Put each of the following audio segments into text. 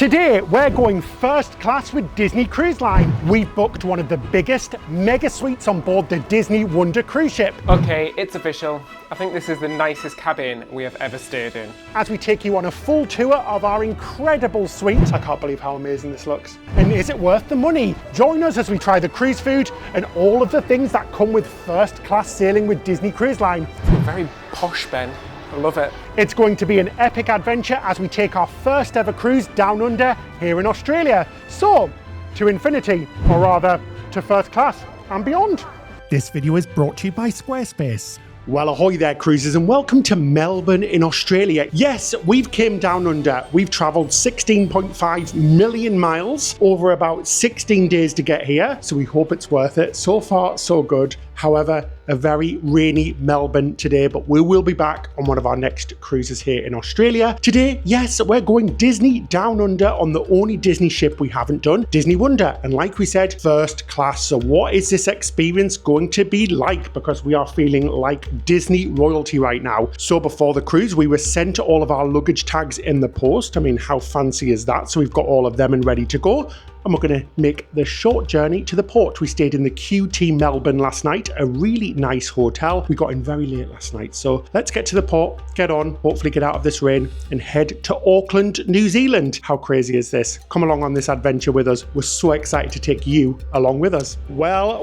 Today, we're going first class with Disney Cruise Line. We've booked one of the biggest mega suites on board the Disney Wonder cruise ship. Okay, it's official. I think this is the nicest cabin we have ever stayed in. As we take you on a full tour of our incredible suite. I can't believe how amazing this looks. And is it worth the money? Join us as we try the cruise food and all of the things that come with first class sailing with Disney Cruise Line. Very posh, Ben. I love it. It's going to be an epic adventure as we take our first ever cruise down under here in Australia. So, to infinity, or rather, to first class and beyond. This video is brought to you by Squarespace. Well, ahoy there, cruisers, and welcome to Melbourne in Australia. Yes, we've came down under. We've travelled 16.5 million miles over about 16 days to get here, so we hope it's worth it. So far, so good. However, a very rainy Melbourne today, but we will be back on one of our next cruises here in Australia. Today, yes, we're going Disney Down Under on the only Disney ship we haven't done, Disney Wonder. And like we said, first class. So what is this experience going to be like? Because we are feeling like Disney royalty right now. So before the cruise, we were sent all of our luggage tags in the post. I mean, how fancy is that? So we've got all of them and ready to go. And we're going to make the short journey to the port. We stayed in the QT Melbourne last night, a really nice hotel. We got in very late last night. So let's get to the port, get on, hopefully get out of this rain and head to Auckland, New Zealand. How crazy is this? Come along on this adventure with us. We're so excited to take you along with us. Well,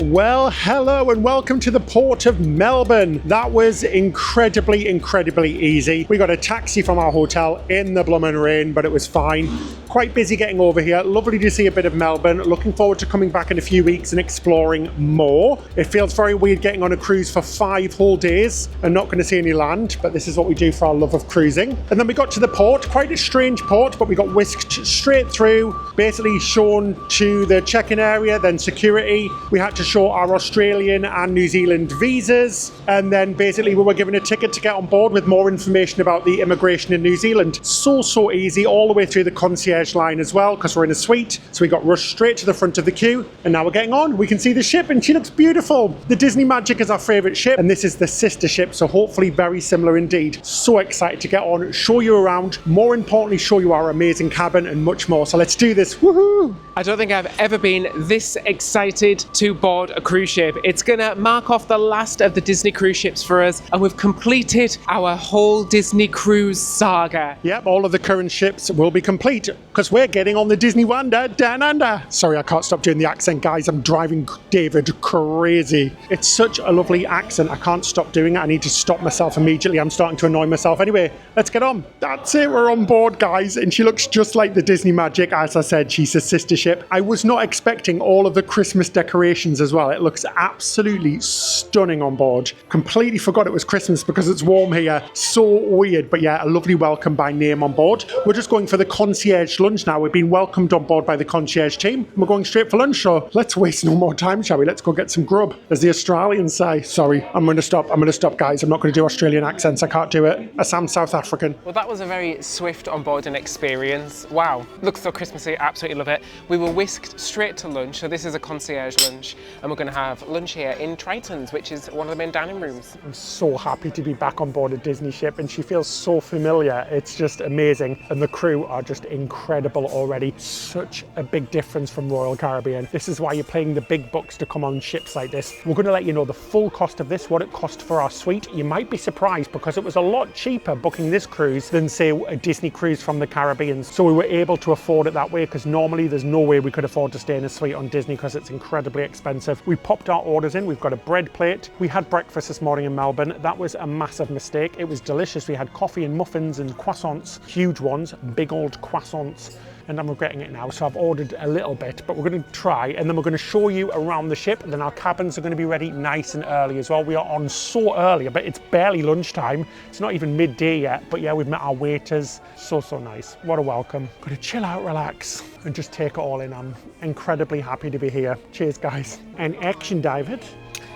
hello and welcome to the port of Melbourne. That was incredibly easy. We got a taxi from our hotel in the blooming rain, but it was fine. Quite busy getting over here. Lovely to see a bit of Melbourne. Looking forward to coming back in a few weeks and exploring more. It feels very weird getting on a cruise for 5 whole days and not going to see any land, but this is what we do for our love of cruising. And then we got to the port, quite a strange port, but we got whisked straight through, basically shown to the check-in area, then security. We had to show our Australian and New Zealand visas, and then basically we were given a ticket to get on board with more information about the immigration in New Zealand. So easy, all the way through the concierge line as well, because we're in a suite. So we got rushed straight to the front of the queue, and now we're getting on. We can see the ship and she looks beautiful. The Disney Magic is our favorite ship, and this is the sister ship, so hopefully very similar indeed. So excited to get on, show you around, more importantly show you our amazing cabin and much more. So let's do this. Woohoo! I don't think I've ever been this excited to board a cruise ship. It's gonna mark off the last of the Disney cruise ships for us, and we've completed our whole Disney cruise saga. Yep, all of the current ships will be complete because we're getting on the Disney Wonder Down Under. Sorry, I can't stop doing the accent, guys. I'm driving David crazy. It's such a lovely accent. I can't stop doing it. I need to stop myself immediately. I'm starting to annoy myself. Anyway, let's get on. That's it. We're on board, guys. And she looks just like the Disney Magic. As I said, she's a sister ship. I was not expecting all of the Christmas decorations as well. It looks absolutely stunning on board. Completely forgot it was Christmas because it's warm here. So weird. But yeah, a lovely welcome by name on board. We're just going for the Concierge Lunch now. We've been welcomed on board by the concierge team. We're going straight for lunch, so let's waste no more time, shall we? Let's go get some grub, as the Australians say. Sorry, I'm going to stop, guys. I'm not going to do Australian accents. I can't do it. I sound South African. Well, that was a very swift onboarding experience. Wow, looks so Christmassy. Absolutely love it. We were whisked straight to lunch, so this is a concierge lunch, and we're going to have lunch here in Triton's, which is one of the main dining rooms. I'm so happy to be back on board a Disney ship, and she feels so familiar. It's just amazing, and the crew are just incredible already. Such a big difference from Royal Caribbean. This is why you're paying the big bucks to come on ships like this. We're going to let you know the full cost of this, what it cost for our suite. You might be surprised because it was a lot cheaper booking this cruise than, say, a Disney cruise from the Caribbean. So we were able to afford it that way, because normally there's no way we could afford to stay in a suite on Disney because it's incredibly expensive. We popped our orders in. We've got a bread plate. We had breakfast this morning in Melbourne. That was a massive mistake. It was delicious. We had coffee and muffins and croissants, huge ones, big old croissants. And I'm regretting it now, so I've ordered a little bit, but we're going to try, and then we're going to show you around the ship, and then our cabins are going to be ready nice and early as well. We are on so early, but it's barely lunchtime. It's not even midday yet, but yeah, we've met our waiters. So nice. What a welcome. Got to chill out, relax, and just take it all in. I'm incredibly happy to be here. Cheers, guys. And action, David.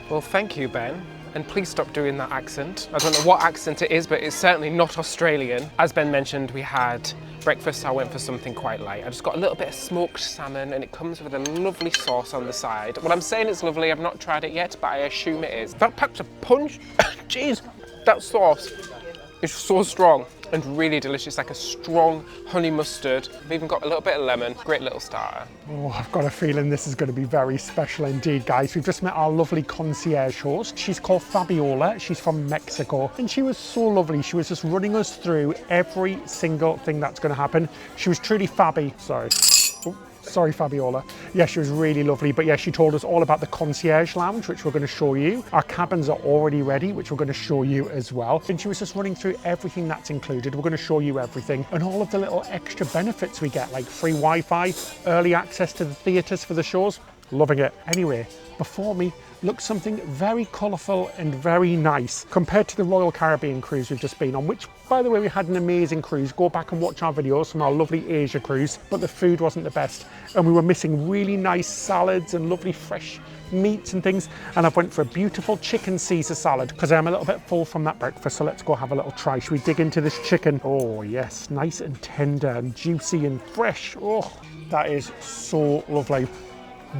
Well, thank you, Ben. And please stop doing that accent. I don't know what accent it is, but it's certainly not Australian. As Ben mentioned, we had breakfast. I went for something quite light. I just got a little bit of smoked salmon, and it comes with a lovely sauce on the side. Well, I'm saying it's lovely. I've not tried it yet, but I assume it is. That packs a punch. Jeez, that sauce is so strong. and really delicious, like a strong honey mustard. I've even got a little bit of lemon. Great little starter. Oh, I've got a feeling this is going to be very special indeed, guys. We've just met our lovely concierge host. She's called Fabiola. She's from Mexico, and she was so lovely. She was just running us through every single thing that's going to happen. She was truly Fabi. Sorry, Fabiola. Yeah, she was really lovely. But yeah, she told us all about the concierge lounge, which we're going to show you. Our cabins are already ready, which we're going to show you as well. And she was just running through everything that's included. We're going to show you everything and all of the little extra benefits we get, like free Wi-Fi, early access to the theatres for the shows. Loving it. Anyway, before me looks something very colourful and very nice compared to the Royal Caribbean cruise we've just been on, which, by the way, we had an amazing cruise. Go back and watch our videos from our lovely Asia cruise, but the food wasn't the best, and we were missing really nice salads and lovely fresh meats and things. And I've went for a beautiful chicken Caesar salad because I'm a little bit full from that breakfast. So let's go have a little try. Should we dig into this chicken? Oh yes, nice and tender and juicy and fresh. Oh, that is so lovely.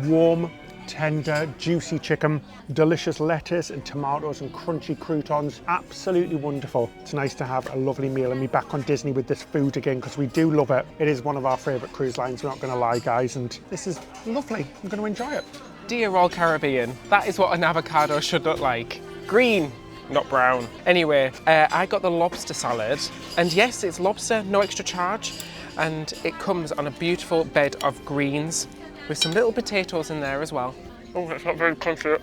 Warm, tender, juicy chicken, delicious lettuce and tomatoes and crunchy croutons. Absolutely wonderful. It's nice to have a lovely meal and be back on Disney with this food again, because we do love it. It is one of our favourite cruise lines, we're not going to lie, guys, and this is lovely. I'm going to enjoy it. Dear Royal Caribbean, that is what an avocado should look like. Green, not brown. Anyway, I got the lobster salad, and yes, it's lobster, no extra charge, and it comes on a beautiful bed of greens with some little potatoes in there as well. Oh, that's not very concierge.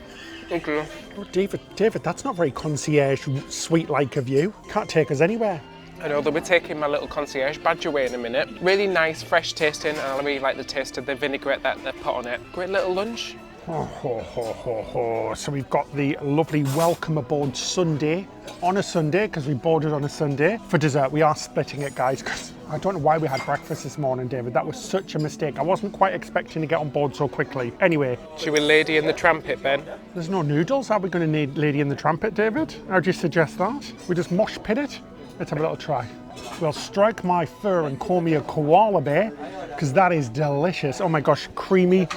Okay. Oh, David, that's not very concierge sweet-like of you. Can't take us anywhere. I know, they'll be taking my little concierge badge away in a minute. Really nice, fresh tasting, and I really like the taste of the vinaigrette that they put on it. Great little lunch. So we've got the lovely welcome aboard Sunday on a Sunday, because we boarded on a Sunday. For dessert, we are splitting it, guys, because I don't know why we had breakfast this morning, David. That was such a mistake. I wasn't quite expecting to get on board so quickly. Anyway. Should we Lady in the Trampet, Ben? There's no noodles. Are we going to need Lady in the Trampet, David? How do you suggest that? We just mosh pit it? Let's have a little try. We'll strike my fur and call me a koala bear, because that is delicious. Oh my gosh, creamy,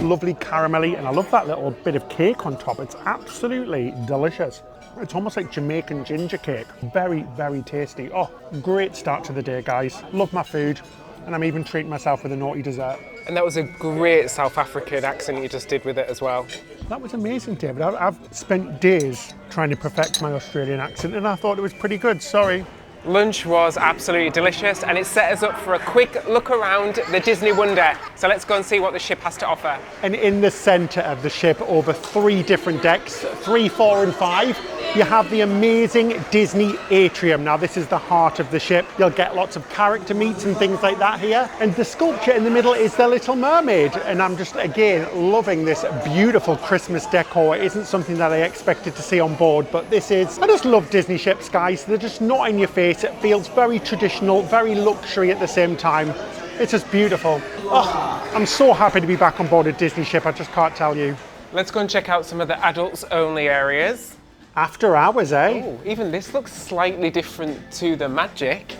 lovely caramelly, and I love that little bit of cake on top. It's absolutely delicious. It's almost like Jamaican ginger cake. Very, very tasty. Oh, great start to the day, guys. Love my food, and I'm even treating myself with a naughty dessert. And that was a great South African accent you just did with it as well. That was amazing, David. I've spent days trying to perfect my Australian accent, and I thought it was pretty good. Sorry. Lunch was absolutely delicious, and it set us up for a quick look around the Disney Wonder. So let's go and see what the ship has to offer. And in the centre of the ship, over 3 different decks, 3, 4 and 5, you have the amazing Disney Atrium. Now this is the heart of the ship. You'll get lots of character meets and things like that here. And the sculpture in the middle is the Little Mermaid. And I'm just, again, loving this beautiful Christmas decor. It isn't something that I expected to see on board, but this is, I just love Disney ships, guys. They're just not in your face. It feels very traditional, very luxury at the same time. It's just beautiful. Oh, I'm so happy to be back on board a Disney ship. I just can't tell you. Let's go and check out some of the adults only areas. After hours, eh? Oh, even this looks slightly different to the Magic.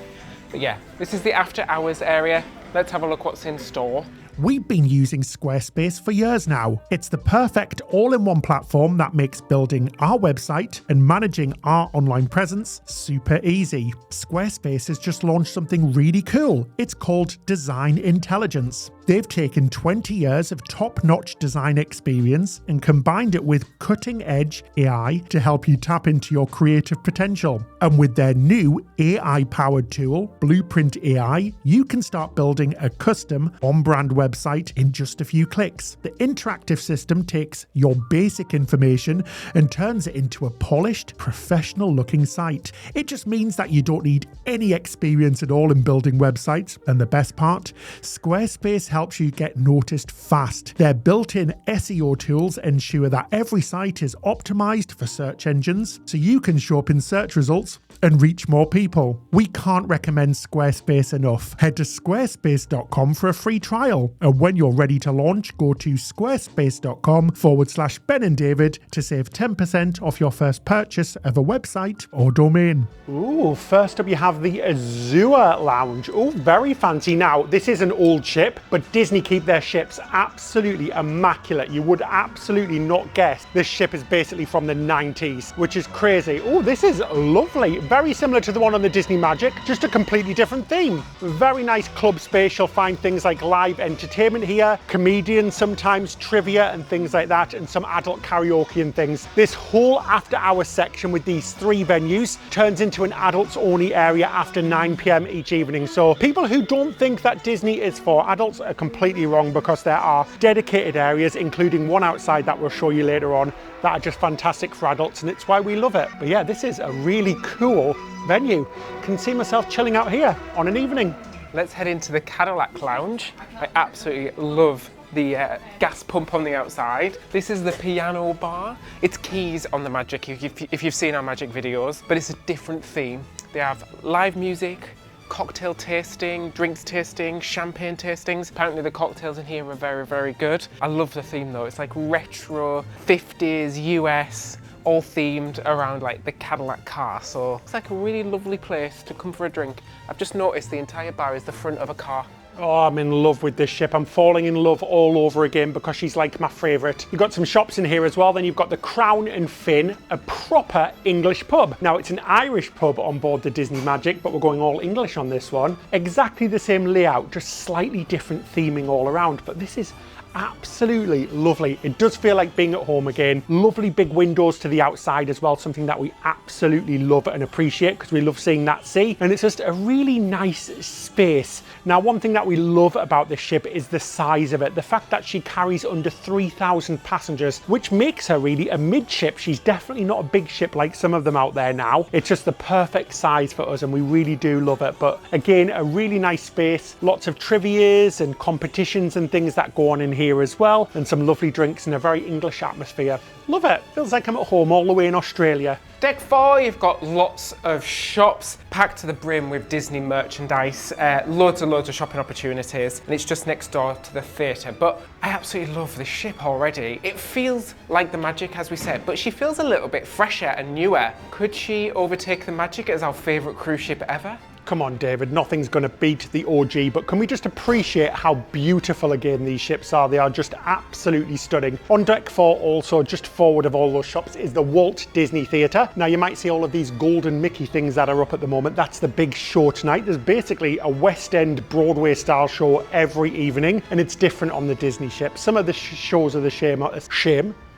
But yeah, this is the after hours area. Let's have a look what's in store. We've been using Squarespace for years now. It's the perfect all-in-one platform that makes building our website and managing our online presence super easy. Squarespace has just launched something really cool. It's called Design Intelligence. They've taken 20 years of top-notch design experience and combined it with cutting-edge AI to help you tap into your creative potential. And with their new AI-powered tool, Blueprint AI, you can start building a custom on-brand website in just a few clicks. The interactive system takes your basic information and turns it into a polished, professional-looking site. It just means that you don't need any experience at all in building websites. And the best part, Squarespace helps you get noticed fast. Their built-in SEO tools ensure that every site is optimized for search engines, so you can show up in search results and reach more people. We can't recommend Squarespace enough. Head to squarespace.com for a free trial. And when you're ready to launch, go to squarespace.com/Ben and David to save 10% off your first purchase of a website or domain. Ooh, first up you have the Azure Lounge. Ooh, very fancy. Now, this is an old ship, but Disney keep their ships absolutely immaculate. You would absolutely not guess this ship is basically from the 90s, which is crazy. Oh, this is lovely. very similar to the one on the Disney Magic, just a completely different theme. Very nice club space. You'll find things like live entertainment here, comedians sometimes, trivia and things like that, and some adult karaoke and things. This whole after hours section with these 3 venues turns into an adults only area after 9 p.m. each evening. So people who don't think that Disney is for adults are completely wrong, because there are dedicated areas, including one outside that we'll show you later on, that are just fantastic for adults, and it's why we love it. But yeah, this is a really cool venue. Can see myself chilling out here on an evening. Let's head into the Cadillac Lounge. I absolutely love the gas pump on the outside. This is the piano bar. It's keys on the Magic if you've seen our Magic videos, but it's a different theme. They have live music, cocktail tasting, drinks tasting, champagne tastings. Apparently the cocktails in here are very, very good. I love the theme though. It's like retro, 50s, US, all themed around like the Cadillac car. So it's like a really lovely place to come for a drink. I've just noticed the entire bar is the front of a car. Oh, I'm in love with this ship. I'm falling in love all over again because she's like my favourite. You've got some shops in here as well. Then you've got the Crown and Fin, a proper English pub. Now, it's an Irish pub on board the Disney Magic, but we're going all English on this one. Exactly the same layout, just slightly different theming all around. But this is absolutely lovely. It does feel like being at home again. Lovely big windows to the outside as well, something that we absolutely love and appreciate because we love seeing that sea, and it's just a really nice space. Now, one thing that we love about this ship is the size of it, the fact that she carries under 3,000 passengers, which makes her really a mid-ship. She's definitely not a big ship like some of them out there now. It's just the perfect size for us, and we really do love it. But again, a really nice space, lots of trivias and competitions and things that go on in here as well, and some lovely drinks in a very English atmosphere. Love it. Feels like I'm at home all the way in Australia. Deck 4, you've got lots of shops packed to the brim with Disney merchandise, loads and loads of shopping opportunities, and it's just next door to the theatre. But I absolutely love this ship already. It feels like the Magic, as we said, but she feels a little bit fresher and newer. Could she overtake the Magic as our favourite cruise ship ever? Come on, David, nothing's going to beat the OG, but can we just appreciate how beautiful again these ships are? They are just absolutely stunning. On deck 4, also just forward of all those shops, is the Walt Disney Theatre. Now, you might see all of these golden Mickey things that are up at the moment. That's the big show tonight. There's basically a West End Broadway style show every evening, and it's different on the Disney ship. Some of the shows are the shame.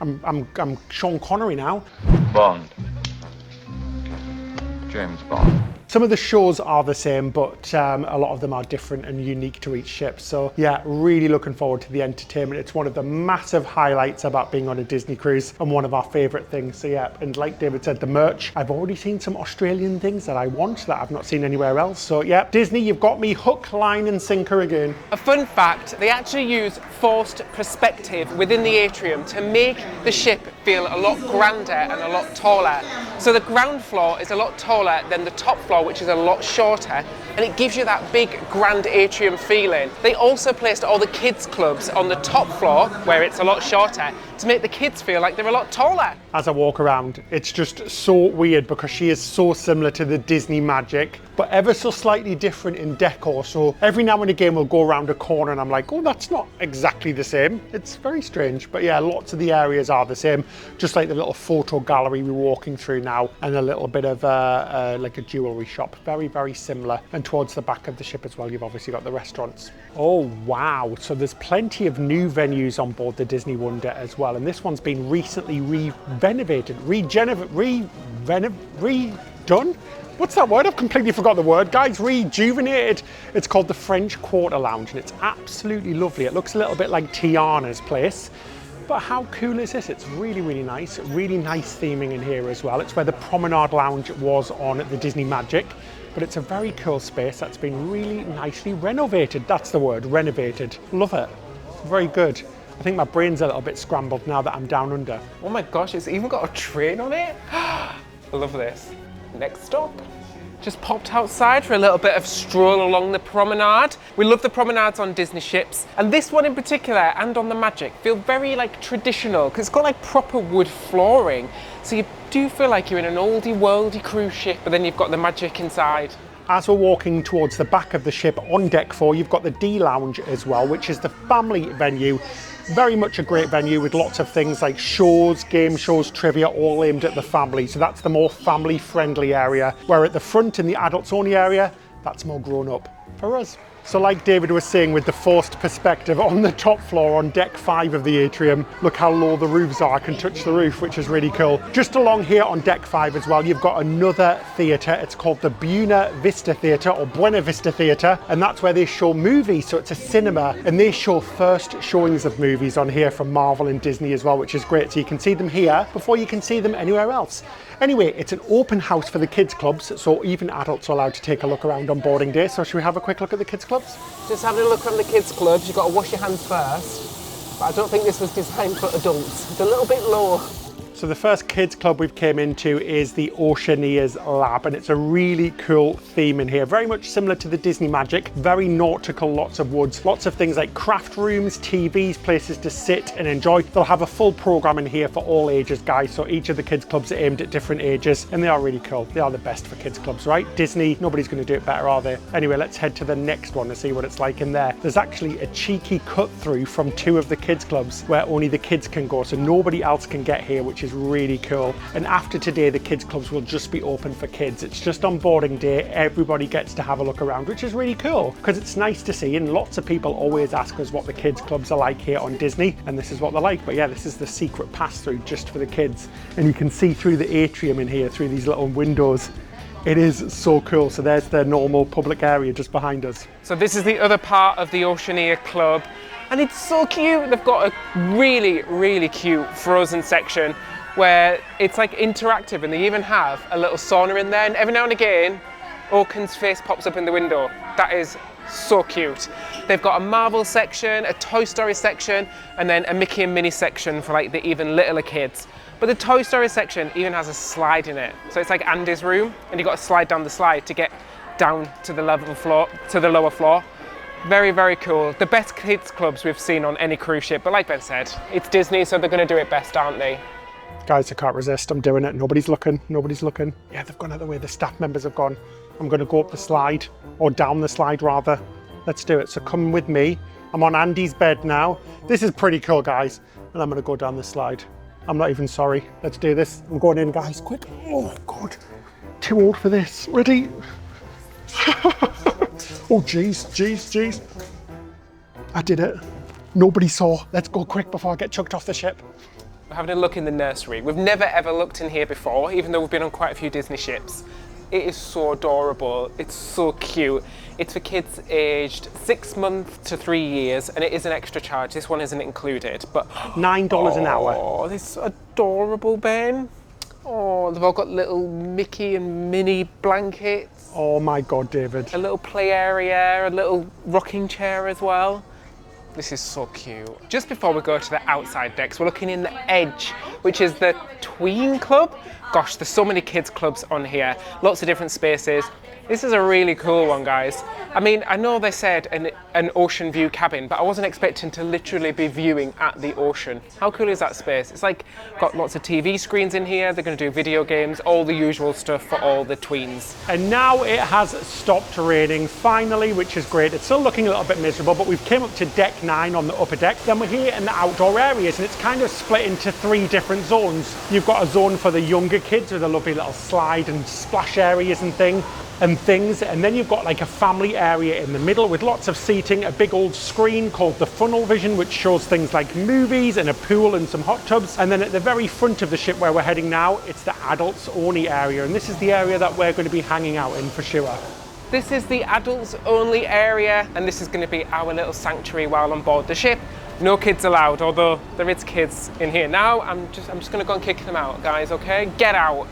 I'm Sean Connery now. Bond. James Bond. Some of the shows are the same, but a lot of them are different and unique to each ship. So yeah, really looking forward to the entertainment. It's one of the massive highlights about being on a Disney cruise and one of our favourite things. So yeah, and like David said, the merch, I've already seen some Australian things that I want that I've not seen anywhere else. So yeah, Disney, you've got me hook, line and sinker again. A fun fact, they actually use forced perspective within the atrium to make the ship feel a lot grander and a lot taller. So the ground floor is a lot taller than the top floor, which is a lot shorter, and it gives you that big grand atrium feeling. They also placed all the kids clubs on the top floor, where it's a lot shorter, to make the kids feel like they're a lot taller. As I walk around, it's just so weird because she is so similar to the Disney Magic, but ever so slightly different in decor. So every now and again we'll go around a corner and I'm like, oh, that's not exactly the same. It's very strange, but yeah, lots of the areas are the same, just like the little photo gallery we're walking through now, and a little bit of like a jewellery shop. Very, very similar. And towards the back of the ship as well, you've obviously got the restaurants. Oh, wow. So there's plenty of new venues on board the Disney Wonder as well. And this one's been recently redone? What's that word? I've completely forgot the word. Guys, rejuvenated. It's called the French Quarter Lounge, and it's absolutely lovely. It looks a little bit like Tiana's place. But how cool is this? It's really, really nice. Really nice theming in here as well. It's where the Promenade Lounge was on the Disney Magic. But it's a very cool space that's been really nicely renovated. That's the word, renovated. Love it. Very good. I think my brain's a little bit scrambled now that I'm down under. Oh my gosh, it's even got a train on it. I love this. Next stop. Just popped outside for a little bit of stroll along the promenade. We love the promenades on Disney ships, and this one in particular and on the Magic feel very like traditional because it's got like proper wood flooring. So you do feel like you're in an oldie worldy cruise ship, but then you've got the Magic inside. as we're walking towards the back of the ship on deck 4, you've got the D Lounge as well, which is the family venue. Very much a great venue with lots of things like shows, game shows, trivia, all aimed at the family. So that's the more family friendly area, where at the front in the adults only area, that's more grown up for us. So like David was saying, with the forced perspective on the top floor on deck 5 of the atrium, look how low the roofs are. I can touch the roof, which is really cool. Just along here on deck 5 as well, you've got another theatre. It's called the Buena Vista Theatre, or Buena Vista Theatre, and that's where they show movies. So it's a cinema, and they show first showings of movies on here from Marvel and Disney as well, which is great. So you can see them here before you can see them anywhere else. Anyway, it's an open house for the kids clubs, so even adults are allowed to take a look around on boarding day. So should we have a quick look at the kids clubs? Just having a look around the kids clubs, you've got to wash your hands first, but I don't think this was designed for adults. It's a little bit low. So the first kids club we've came into is the Oceaneers Lab, and it's a really cool theme in here. Very much similar to the Disney Magic, very nautical, lots of woods, lots of things like craft rooms, TVs, places to sit and enjoy. They'll have a full program in here for all ages, guys. So each of the kids clubs are aimed at different ages, and they are really cool. They are the best for kids clubs, right? Disney, nobody's going to do it better, are they? Anyway, let's head to the next one to see what it's like in there. There's actually a cheeky cut through from 2 of the kids clubs where only the kids can go, so nobody else can get here, which is really cool. And after today, the kids clubs will just be open for kids. It's just on boarding day, everybody gets to have a look around, which is really cool because it's nice to see. And lots of people always ask us what the kids clubs are like here on Disney, and this is what they're like. But yeah, this is the secret pass through just for the kids, and you can see through the atrium in here through these little windows. It is so cool. So there's their normal public area just behind us. So this is the other part of the Oceaneer Club, and it's so cute. They've got a really, really cute frozen section where it's like interactive, and they even have a little sauna in there, and every now and again Oaken's face pops up in the window. That is so cute. They've got a Marvel section, a Toy Story section, and then a Mickey and Minnie section for like the even littler kids. But the Toy Story section even has a slide in it, so it's like Andy's room, and you've got to slide down the slide to get down to the level floor, to the lower floor. Very, very cool. The best kids clubs we've seen on any cruise ship, but like Ben said, it's Disney, so they're going to do it best, aren't they? Guys, I can't resist. I'm doing it. Nobody's looking. Nobody's looking. Yeah, they've gone out the way. The staff members have gone. I'm going to go up the slide, or down the slide rather. Let's do it. So come with me. I'm on Andy's bed now. This is pretty cool, guys. And I'm going to go down the slide. I'm not even sorry. Let's do this. I'm going in, guys. Quick. Oh, God. Too old for this. Ready? Oh, jeez, jeez, jeez. I did it. Nobody saw. Let's go quick before I get chucked off the ship. We're having a look in the nursery. We've never ever looked in here before, even though we've been on quite a few Disney ships. It is so adorable. It's so cute. It's for kids aged 6 months to 3 years, and it is an extra charge. This one isn't included, but $9 an hour. Oh, this is adorable, Ben. Oh, they've all got little Mickey and Minnie blankets. Oh my God, David. A little play area, a little rocking chair as well. This is so cute. Just before we go to the outside decks, we're looking in the Edge, which is the tween club. Gosh, there's so many kids clubs on here, lots of different spaces. This is a really cool one, guys. I mean, I know they said an ocean view cabin, but I wasn't expecting to literally be viewing at the ocean. How cool is that space? It's like got lots of TV screens in here. They're going to do video games, all the usual stuff for all the tweens. And now it has stopped raining finally, which is great. It's still looking a little bit miserable, but we've came up to deck 9 on the upper deck. Then we're here in the outdoor areas, and it's kind of split into 3 different zones. You've got a zone for the younger kids with a lovely little slide and splash areas and things. And then you've got like a family area in the middle with lots of seating, a big old screen called the Funnel Vision, which shows things like movies, and a pool and some hot tubs. And then at the very front of the ship where we're heading now, it's the adults only area, and this is the area that we're going to be hanging out in for sure. This is the adults only area, and this is going to be our little sanctuary while on board the ship. No kids allowed, although there is kids in here now. I'm just going to go and kick them out, guys, okay? Get out,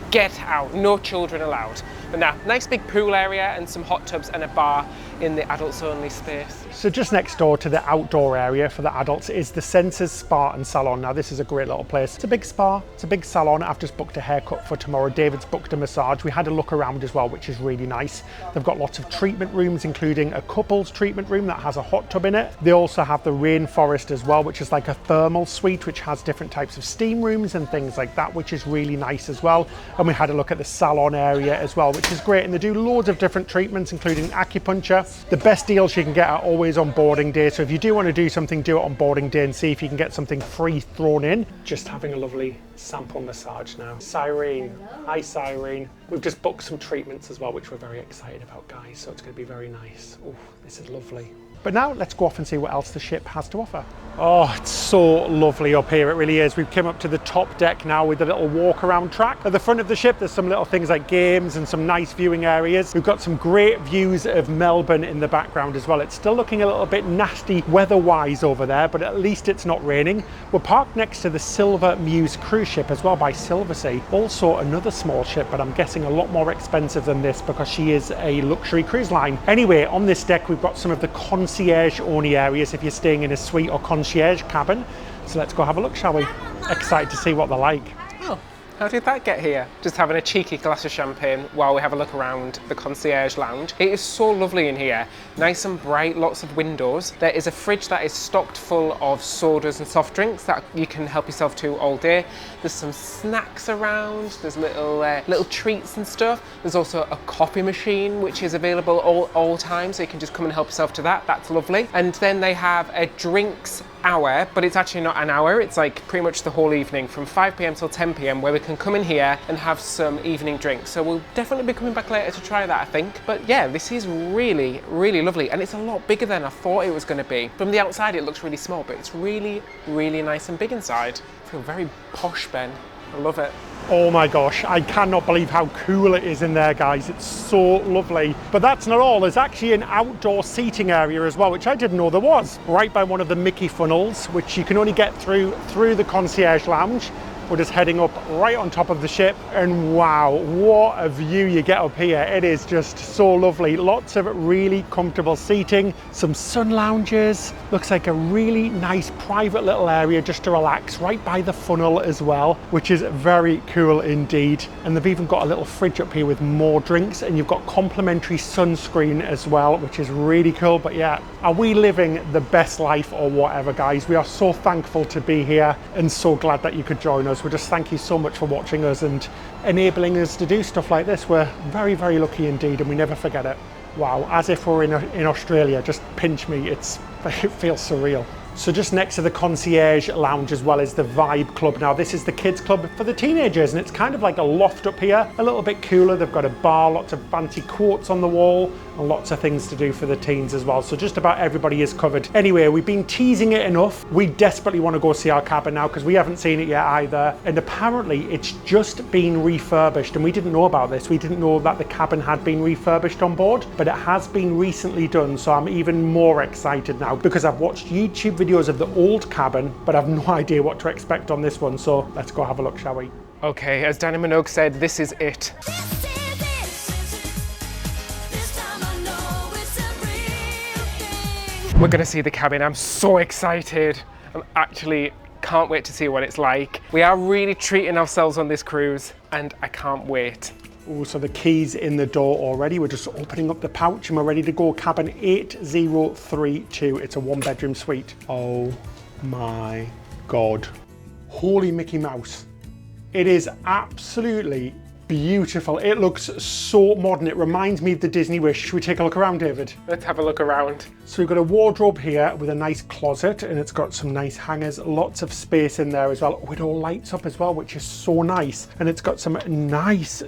no children allowed. But now, nice big pool area and some hot tubs and a bar in the adults only space. So just next door to the outdoor area for the adults is the Senses Spa and Salon. Now this is a great little place. It's a big spa, it's a big salon. I've just booked a haircut for tomorrow. David's booked a massage. We had a look around as well, which is really nice. They've got lots of treatment rooms, including a couples treatment room that has a hot tub in it. They also have the rainforest as well, which is like a thermal suite, which has different types of steam rooms and things like that, which is really nice as well. And we had a look at the salon area as well, which is great. And they do loads of different treatments, including acupuncture. The best deals you can get are always on boarding day. So if you do want to do something, do it on boarding day and see if you can get something free thrown in. Just having a lovely sample massage now. Cyrene. Hi, Cyrene. We've just booked some treatments as well, which we're very excited about, guys. So it's going to be very nice. Oh, this is lovely. But now let's go off and see what else the ship has to offer. Oh, it's so lovely up here, it really is. We've come up to the top deck now with a little walk around track. At the front of the ship, there's some little things like games and some nice viewing areas. We've got some great views of Melbourne in the background as well. It's still looking a little bit nasty weather-wise over there, but at least it's not raining. We're parked next to the Silver Muse cruise ship as well by Silversea. Also another small ship, but I'm guessing a lot more expensive than this because she is a luxury cruise line. Anyway, on this deck, we've got some of the concierge only areas if you're staying in a suite or concierge cabin. So let's go have a look, shall we? Excited to see what they're like. Oh, how did that get here? Just having a cheeky glass of champagne while we have a look around the concierge lounge. It is so lovely in here. Nice and bright, lots of windows. There is a fridge that is stocked full of sodas and soft drinks that you can help yourself to all day. There's some snacks around. There's little treats and stuff. There's also a coffee machine which is available all time, so you can just come and help yourself to that. That's lovely. And then they have a drinks hour, but it's actually not an hour. It's like pretty much the whole evening from 5 p.m. till 10 p.m. where we can come in here and have some evening drinks. So we'll definitely be coming back later to try that, I think. But yeah, this is really, really lovely. And it's a lot bigger than I thought it was going to be. From the outside, it looks really small, but it's really, really nice and big inside. I feel very posh, Ben. I love it. Oh my gosh, I cannot believe how cool it is in there, guys. It's so lovely. But that's not all. There's actually an outdoor seating area as well, which I didn't know there was, right by one of the Mickey funnels, which you can only get through the concierge lounge. We're just heading up right on top of the ship, and wow, what a view you get up here. It is just so lovely. Lots of really comfortable seating, some sun lounges. Looks like a really nice private little area just to relax right by the funnel as well, which is very cool indeed. And they've even got a little fridge up here with more drinks, and you've got complimentary sunscreen as well, which is really cool. But yeah, are we living the best life or whatever, guys? We are so thankful to be here and so glad that you could join us. We just thank you so much for watching us and enabling us to do stuff like this. We're very, very lucky indeed, and we never forget it. Wow, as if we're in Australia. Just pinch me, it feels surreal. So just next to the concierge lounge as well is the Vibe Club. Now this is the kids club for the teenagers, and it's kind of like a loft up here, a little bit cooler. They've got a bar, lots of fancy quotes on the wall, and lots of things to do for the teens as well. So just about everybody is covered. Anyway, we've been teasing it enough. We desperately want to go see our cabin now because we haven't seen it yet either. And apparently it's just been refurbished, and we didn't know about this. We didn't know that the cabin had been refurbished on board, but it has been recently done. So I'm even more excited now because I've watched YouTube videos of the old cabin, but I've no idea what to expect on this one. So let's go have a look, shall we? Okay, as Danny Minogue said, this is it. We're gonna see the cabin. I'm so excited. I'm actually can't wait to see what it's like. We are really treating ourselves on this cruise, and I can't wait. Oh, so the key's in the door already. We're just opening up the pouch and we're ready to go. Cabin 8032. It's a 1-bedroom suite. Oh my God. Holy Mickey Mouse. It is absolutely beautiful. It looks so modern. It reminds me of the Disney Wish. Should we take a look around, David? Let's have a look around. So we've got a wardrobe here with a nice closet, and it's got some nice hangers, lots of space in there as well. Oh, it all lights up as well, which is so nice. And it's got some nice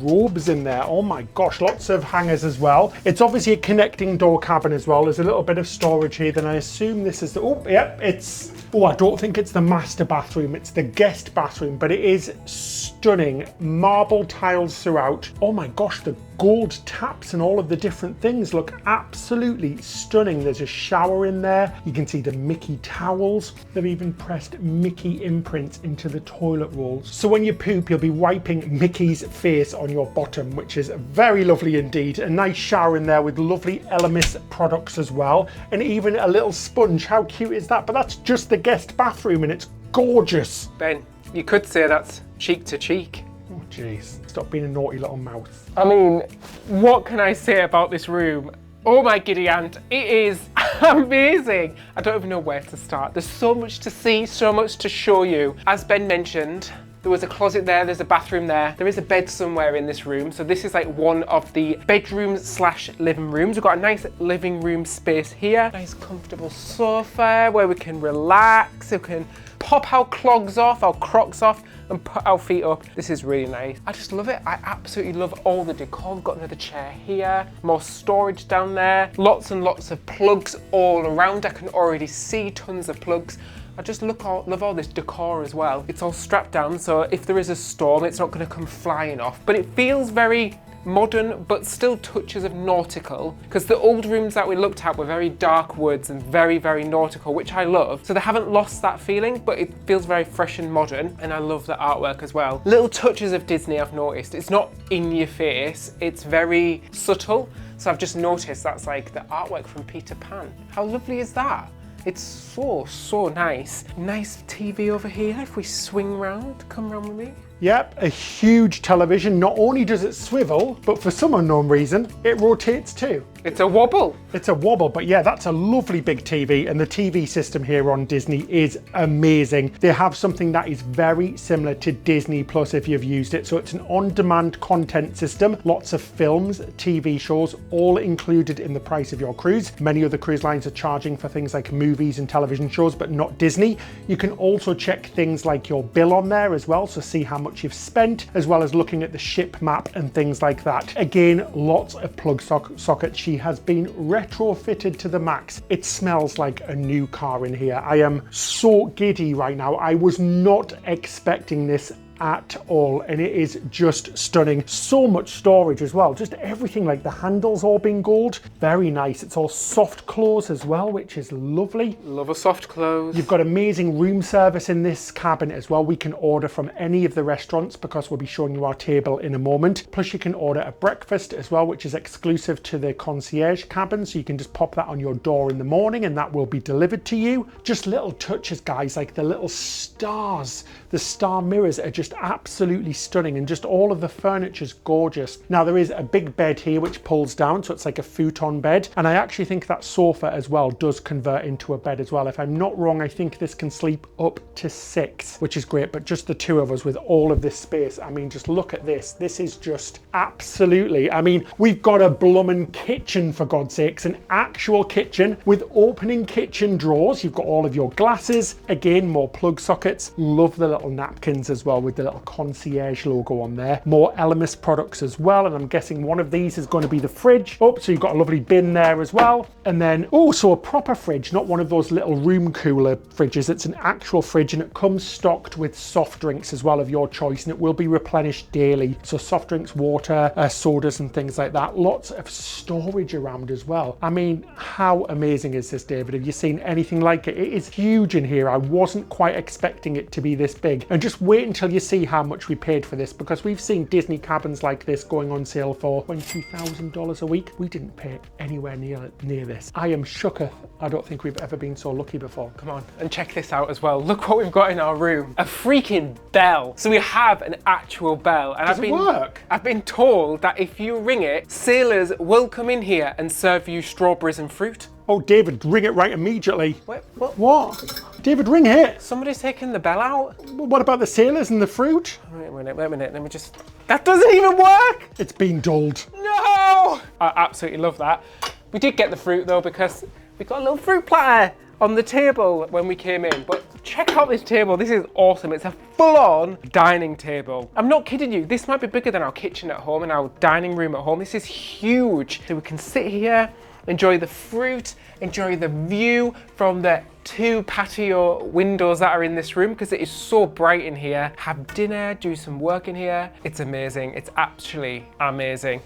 robes in there. Oh my gosh, lots of hangers as well. It's obviously a connecting door cabin as well. There's a little bit of storage here. Then I assume this is the, oh, yep, it's, oh, I don't think it's the master bathroom. It's the guest bathroom, but it is stunning. Marble tiles throughout. Oh my gosh, the gold taps and all of the different things look absolutely stunning. There's a shower in there. You can see the Mickey towels. They've even pressed Mickey imprints into the toilet rolls. So when you poop, you'll be wiping Mickey's face on your bottom, which is very lovely indeed. A nice shower in there with lovely Elemis products as well. And even a little sponge. How cute is that? But that's just the guest bathroom and it's gorgeous. Ben, you could say that's cheek to cheek. Oh jeez, stop being a naughty little mouth. I mean, what can I say about this room? Oh my giddy aunt, it is amazing. I don't even know where to start. There's so much to see, so much to show you. As Ben mentioned, there was a closet there, there's a bathroom there. There is a bed somewhere in this room. So this is like one of the bedrooms slash living rooms. We've got a nice living room space here. Nice comfortable sofa where we can relax. We can pop our clogs off, our Crocs off, and put our feet up. This is really nice. I just love it. I absolutely love all the decor. We've got another chair here, more storage down there, lots and lots of plugs all around. I can already see tons of plugs. I just love all this decor as well. It's all strapped down, so if there is a storm, it's not going to come flying off. But it feels very modern, but still touches of nautical, because the old rooms that we looked at were very dark woods and very, very nautical, which I love. So they haven't lost that feeling, but it feels very fresh and modern, and I love the artwork as well. Little touches of Disney I've noticed. It's not in your face, it's very subtle. So I've just noticed that's like the artwork from Peter Pan. How lovely is that? It's so nice. Nice TV over here. If we swing round, come round with me. Yep, a huge television. Not only does it swivel, but for some unknown reason, it rotates too. It's a wobble. It's a wobble, but yeah, that's a lovely big TV, and the TV system here on Disney is amazing. They have something that is very similar to Disney Plus if you've used it. So it's an on-demand content system, lots of films, TV shows, all included in the price of your cruise. Many other cruise lines are charging for things like movies and television shows, but not Disney. You can also check things like your bill on there as well, so see how much you've spent, as well as looking at the ship map and things like that. Again, lots of plug sockets. She has been retrofitted to the max. It smells like a new car in here. I am so giddy right now. I was not expecting this at all, and it is just stunning. So much storage as well, just everything, like the handles all being gold. Very nice. It's all soft close as well, which is lovely. Love a soft close. You've got amazing room service in this cabin as well. We can order from any of the restaurants because we'll be showing you our table in a moment. Plus you can order a breakfast as well, which is exclusive to the concierge cabin, so you can just pop that on your door in the morning and that will be delivered to you. Just little touches, guys, like the little stars. The star mirrors are just absolutely stunning, and just all of the furniture's gorgeous. Now there is a big bed here which pulls down, so it's like a futon bed, and I actually think that sofa as well does convert into a bed as well. If I'm not wrong, I think this can sleep up to 6, which is great, but just the two of us with all of this space. I mean, just look at this. This is just absolutely, I mean, we've got a bloomin' kitchen, for God's sakes, an actual kitchen with opening kitchen drawers. You've got all of your glasses, again, more plug sockets. Love the little napkins as well with the little concierge logo on there. More Elemis products as well, and I'm guessing one of these is going to be the fridge. Oh, so you've got a lovely bin there as well. And then, oh, so a proper fridge, not one of those little room cooler fridges. It's an actual fridge, and it comes stocked with soft drinks as well of your choice, and it will be replenished daily. So soft drinks, water, sodas and things like that. Lots of storage around as well. I mean, how amazing is this, David? Have you seen anything like it? It is huge in here. I wasn't quite expecting it to be this big. And just wait until you see how much we paid for this, because we've seen Disney cabins like this going on sale for $20,000 a week. We didn't pay anywhere near this. I am shooketh. I don't think we've ever been so lucky before. Come on, and check this out as well. Look what we've got in our room. A freaking bell. So we have an actual bell. And Does it work? I've been told that if you ring it, sailors will come in here and serve you strawberries and fruit. Oh, David, ring it right immediately. Wait, what? What? David, ring it. Somebody's taking the bell out. What about the sailors and the fruit? Wait a minute, let me just... That doesn't even work! It's been dulled. No! I absolutely love that. We did get the fruit though, because we got a little fruit platter on the table when we came in. But check out this table. This is awesome. It's a full-on dining table. I'm not kidding you. This might be bigger than our kitchen at home and our dining room at home. This is huge. So we can sit here, enjoy the fruit, enjoy the view from the 2 patio windows that are in this room, because it is so bright in here. Have dinner, do some work in here. It's amazing. It's actually amazing.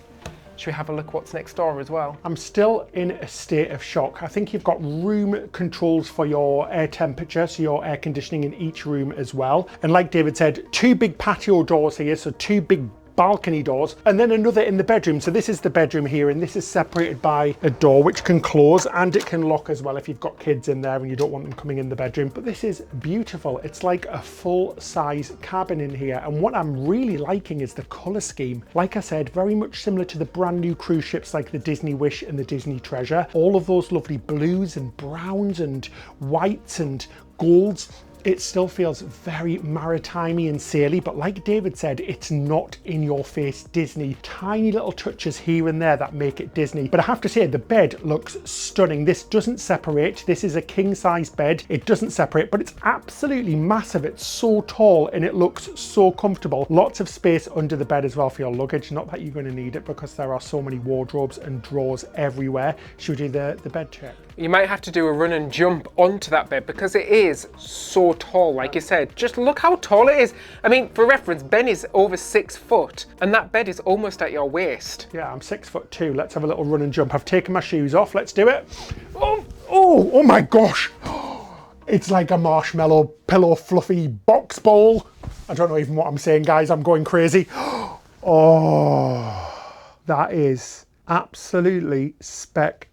Should we have a look what's next door as well? I'm still in a state of shock. I think you've got room controls for your air temperature, so your air conditioning in each room as well. And like David said, 2 big patio doors here, so 2 big balcony doors, and then another in the bedroom. So this is the bedroom here, and this is separated by a door which can close and it can lock as well if you've got kids in there and you don't want them coming in the bedroom. But this is beautiful. It's like a full-size cabin in here, and what I'm really liking is the color scheme. Like I said, very much similar to the brand new cruise ships like the Disney Wish and the Disney Treasure. All of those lovely blues and browns and whites and golds. It still feels very maritime-y and saily, but like David said, it's not in your face Disney. Tiny little touches here and there that make it Disney. But I have to say, the bed looks stunning. This doesn't separate. This is a king-size bed. It doesn't separate, but it's absolutely massive. It's so tall and it looks so comfortable. Lots of space under the bed as well for your luggage. Not that you're going to need it because there are so many wardrobes and drawers everywhere. Should we do the bed check? You might have to do a run and jump onto that bed because it is so tall, like you said. Just look how tall it is. I mean, for reference, Ben is over 6 foot and that bed is almost at your waist. Yeah, I'm 6'2". Let's have a little run and jump. I've taken my shoes off. Let's do it. Oh my gosh. It's like a marshmallow pillow fluffy box ball. I don't know even what I'm saying, guys. I'm going crazy. Oh, that is absolutely spectacular.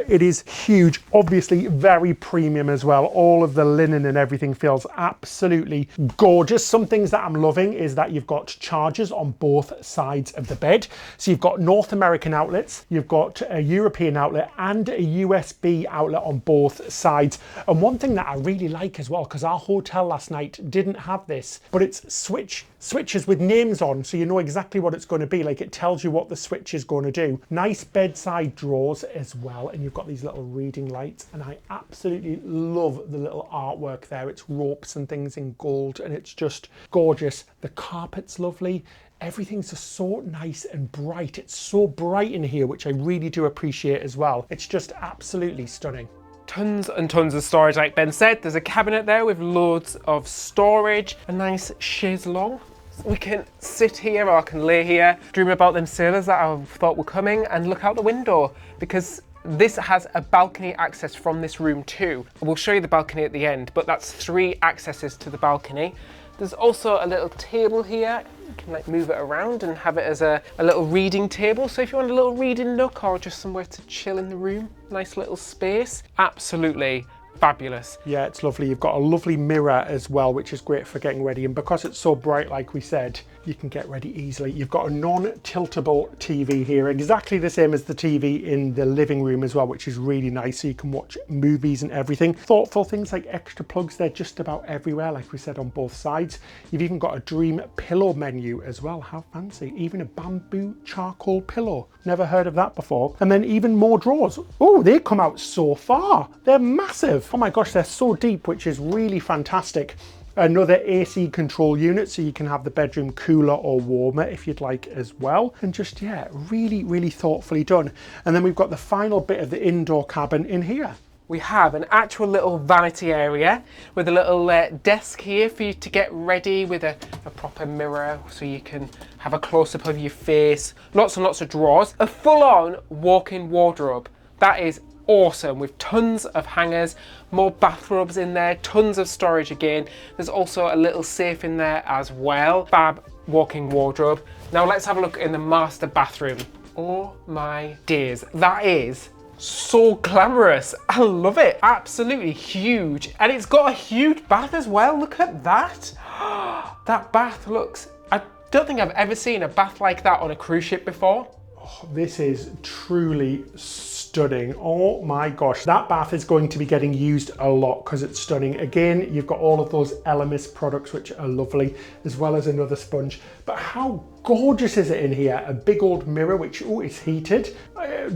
It is huge, obviously very premium as well. All of the linen and everything feels absolutely gorgeous. Some things that I'm loving is that you've got chargers on both sides of the bed. So you've got North American outlets, you've got a European outlet and a USB outlet on both sides. And one thing that I really like as well, because our hotel last night didn't have this, but it's switches with names on, so you know exactly what it's going to be. Like, it tells you what the switch is going to do. Nice bedside drawers as well, and you've got these little reading lights, and I absolutely love the little artwork there. It's ropes and things in gold, and it's just gorgeous. The carpet's lovely. Everything's just so nice and bright. It's so bright in here, which I really do appreciate as well. It's just absolutely stunning. Tons and tons of storage, like Ben said. There's a cabinet there with loads of storage, a nice chaise longue. We can sit here, or I can lay here, dream about them sailors that I thought were coming, and look out the window, because this has a balcony access from this room too. We'll show you the balcony at the end, but that's 3 accesses to the balcony. There's also a little table here. You can like move it around and have it as a little reading table. So if you want a little reading nook or just somewhere to chill in the room, nice little space. Absolutely fabulous. Yeah, it's lovely. You've got a lovely mirror as well, which is great for getting ready. And because it's so bright, like we said, you can get ready easily. You've got a non-tiltable TV here, exactly the same as the TV in the living room as well, which is really nice. So you can watch movies and everything. Thoughtful things like extra plugs. They're just about everywhere, like we said, on both sides. You've even got a dream pillow menu as well. How fancy. Even a bamboo charcoal pillow. Never heard of that before. And then even more drawers. Oh, they come out so far. They're massive. Oh my gosh, they're so deep, which is really fantastic. Another AC control unit, so you can have the bedroom cooler or warmer if you'd like as well. And just, yeah, really, really thoughtfully done. And then we've got the final bit of the indoor cabin in here. We have an actual little vanity area with a little desk here for you to get ready with a proper mirror so you can have a close-up of your face. Lots and lots of drawers. A full-on walk-in wardrobe. That is awesome, with tons of hangers, more bathrobes in there, tons of storage again. There's also a little safe in there as well. Fab walk-in wardrobe. Now let's have a look in the master bathroom. Oh my days, that is so glamorous. I love it. Absolutely huge. And it's got a huge bath as well. Look at that. That bath looks, I don't think I've ever seen a bath like that on a cruise ship before. Oh, this is truly stunning. Oh my gosh, that bath is going to be getting used a lot because it's stunning. Again, you've got all of those Elemis products, which are lovely, as well as another sponge. But how gorgeous is it in here? A big old mirror, which, oh, is heated.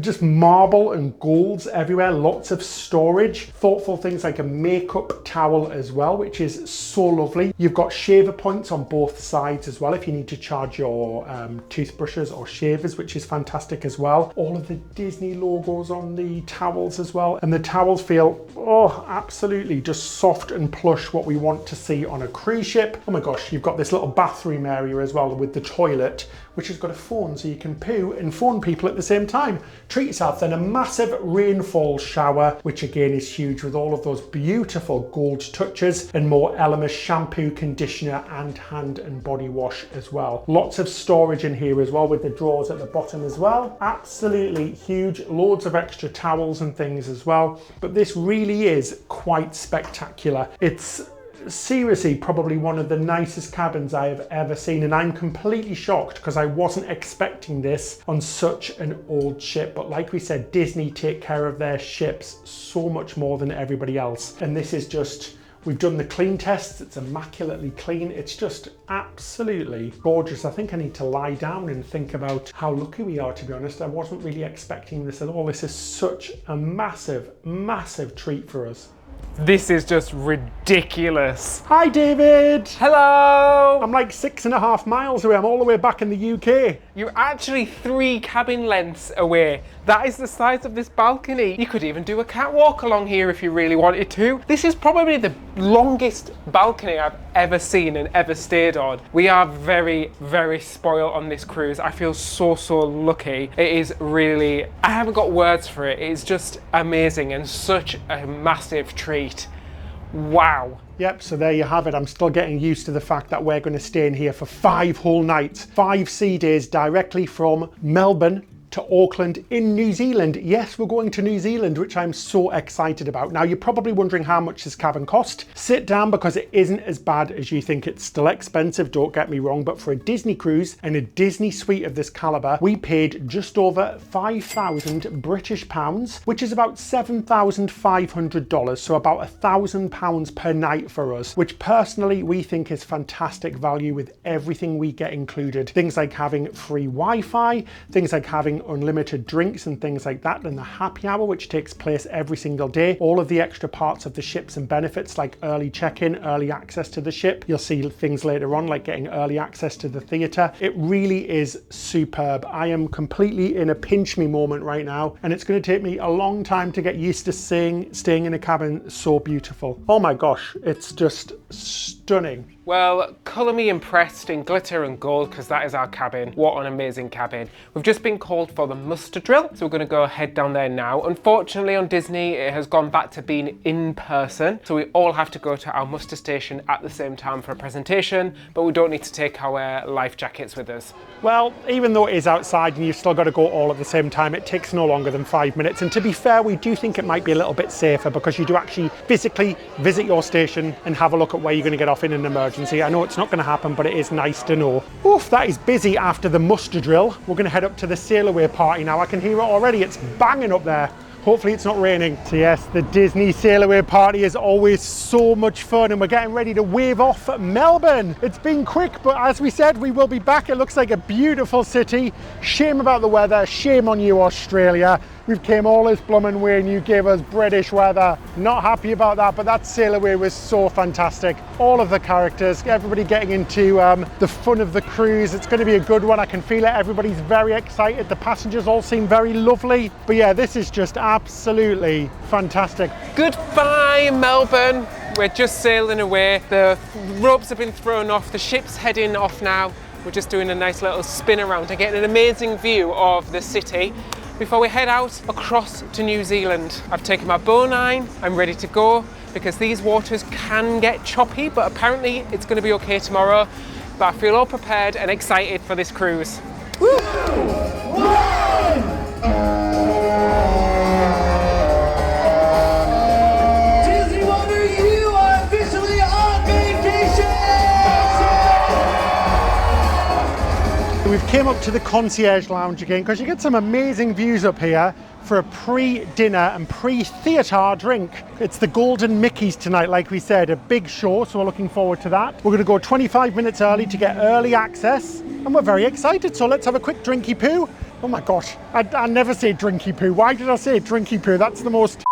Just marble and golds everywhere. Lots of storage. Thoughtful things like a makeup towel as well, which is so lovely. You've got shaver points on both sides as well if you need to charge your toothbrushes or shavers, which is fantastic as well. All of the Disney logos on the towels as well. And the towels feel, oh, absolutely just soft and plush, what we want to see on a cruise ship. Oh my gosh, you've got this little bathroom area as well with the toilet, which has got a phone so you can poo and phone people at the same time. Treat yourself. Then a massive rainfall shower, which again is huge with all of those beautiful gold touches, and more Elemis shampoo, conditioner and hand and body wash as well. Lots of storage in here as well with the drawers at the bottom as well. Absolutely huge. Loads of extra towels and things as well. But this really is quite spectacular. It's seriously probably one of the nicest cabins I have ever seen, and I'm completely shocked because I wasn't expecting this on such an old ship. But like we said, Disney take care of their ships so much more than everybody else, and this is just, we've done the clean tests, it's immaculately clean, it's just absolutely gorgeous. I think I need to lie down and think about how lucky we are, to be honest. I wasn't really expecting this at all. This is such a massive, massive treat for us. This is just ridiculous. Hi David! Hello! I'm like 6.5 miles away. I'm all the way back in the UK. You're actually 3 cabin lengths away. That is the size of this balcony. You could even do a catwalk along here if you really wanted to. This is probably the longest balcony I've ever seen and ever stayed on. We are very, very spoiled on this cruise. I feel so, so lucky. It is really, I haven't got words for it. It's just amazing and such a massive treat. Wow. Yep, so there you have it. I'm still getting used to the fact that we're going to stay in here for 5 whole nights, 5 sea days directly from Melbourne to Auckland in New Zealand. Yes, we're going to New Zealand, which I'm so excited about. Now, you're probably wondering how much this cabin cost. Sit down, because it isn't as bad as you think. It's still expensive, don't get me wrong, but for a Disney cruise and a Disney suite of this caliber, we paid just over 5,000 British pounds, which is about $7,500, so about £1,000 per night for us, which personally we think is fantastic value with everything we get included. Things like having free Wi-Fi, things like having unlimited drinks and things like that, and the happy hour, which takes place every single day. All of the extra parts of the ships and benefits, like early check-in, early access to the ship. You'll see things later on like getting early access to the theatre. It really is superb. I am completely in a pinch me moment right now, and it's going to take me a long time to get used to staying in a cabin so beautiful. Oh my gosh, it's just stunning. Well, colour me impressed in glitter and gold, because that is our cabin. What an amazing cabin. We've just been called for the muster drill, so we're going to go head down there now. Unfortunately on Disney it has gone back to being in person, so we all have to go to our muster station at the same time for a presentation, but we don't need to take our life jackets with us. Well, even though it is outside and you've still got to go all at the same time, it takes no longer than 5 minutes. And to be fair, we do think it might be a little bit safer, because you do actually physically visit your station and have a look at where you're going to get off in an emergency. I know it's not going to happen, but it is nice to know. Oof, that is busy after the muster drill. We're going to head up to the sail away party now. I can hear it already. It's banging up there. Hopefully it's not raining. So yes, the Disney sail away party is always so much fun, and we're getting ready to wave off Melbourne. It's been quick, but as we said, we will be back. It looks like a beautiful city. Shame about the weather. Shame on you, Australia. We've came all this blooming way and you gave us British weather. Not happy about that, but that sail away was so fantastic. All of the characters, everybody getting into the fun of the cruise. It's going to be a good one. I can feel it. Everybody's very excited. The passengers all seem very lovely. But yeah, this is just absolutely fantastic. Goodbye, Melbourne. We're just sailing away. The ropes have been thrown off. The ship's heading off now. We're just doing a nice little spin around to get an amazing view of the city before we head out across to New Zealand. I've taken my bowline, I'm ready to go, because these waters can get choppy, but apparently it's going to be okay tomorrow. But I feel all prepared and excited for this cruise. Woo! Disney Wonder, you are officially on vacation! We've came up to the Concierge Lounge again, because you get some amazing views up here for a pre-dinner and pre-theatre drink. It's the Golden Mickeys tonight, like we said, a big show, so we're looking forward to that. We're going to go 25 minutes early to get early access, and we're very excited, so let's have a quick drinky poo. Oh my gosh, I never say drinky poo. Why did I say drinky poo? That's the most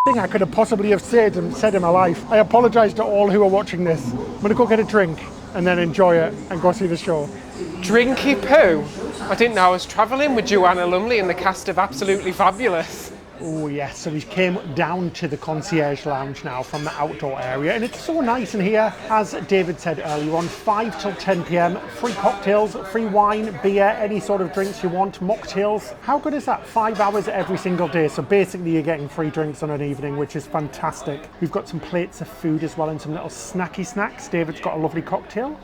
thing I could have possibly have said in my life. I apologise to all who are watching this. I'm going to go get a drink and then enjoy it and go see the show. Drinky poo? I didn't know I was travelling with Joanna Lumley and the cast of Absolutely Fabulous. Oh yes, so we came down to the Concierge Lounge now from the outdoor area, and it's so nice in here. As David said earlier on, 5 till 10 p.m, free cocktails, free wine, beer, any sort of drinks you want, mocktails. How good is that? 5 hours every single day, so basically you're getting free drinks on an evening, which is fantastic. We've got some plates of food as well and some little snacky snacks. David's got a lovely cocktail.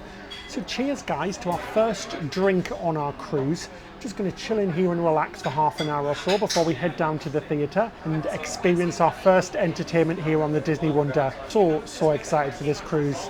So cheers guys to our first drink on our cruise. Just going to chill in here and relax for half an hour or so before we head down to the theatre and experience our first entertainment here on the Disney Wonder. So excited for this cruise.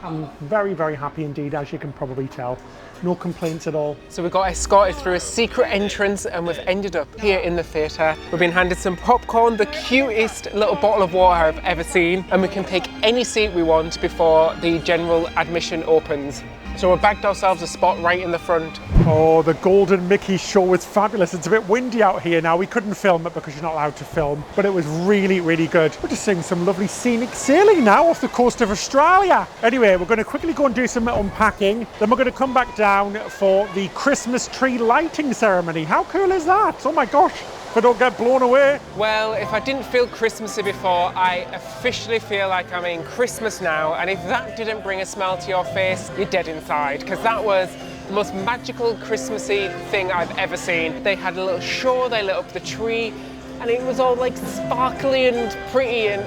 I'm very, very happy indeed, as you can probably tell. No complaints at all. So we got escorted through a secret entrance and we've ended up here in the theatre. We've been handed some popcorn, the cutest little bottle of water I've ever seen, and we can pick any seat we want before the general admission opens. So we've bagged ourselves a spot right in the front. Oh, the Golden Mickey show was fabulous. It's a bit windy out here now. We couldn't film it because you're not allowed to film, but it was really, really good. We're just seeing some lovely scenic sailing now off the coast of Australia. Anyway, we're going to quickly go and do some unpacking. Then we're going to come back down for the Christmas tree lighting ceremony. How cool is that? Oh my gosh. If I don't get blown away. Well, if I didn't feel Christmassy before, I officially feel like I'm in Christmas now. And if that didn't bring a smile to your face, you're dead inside. Because that was the most magical Christmassy thing I've ever seen. They had a little show, they lit up the tree, and it was all like sparkly and pretty, and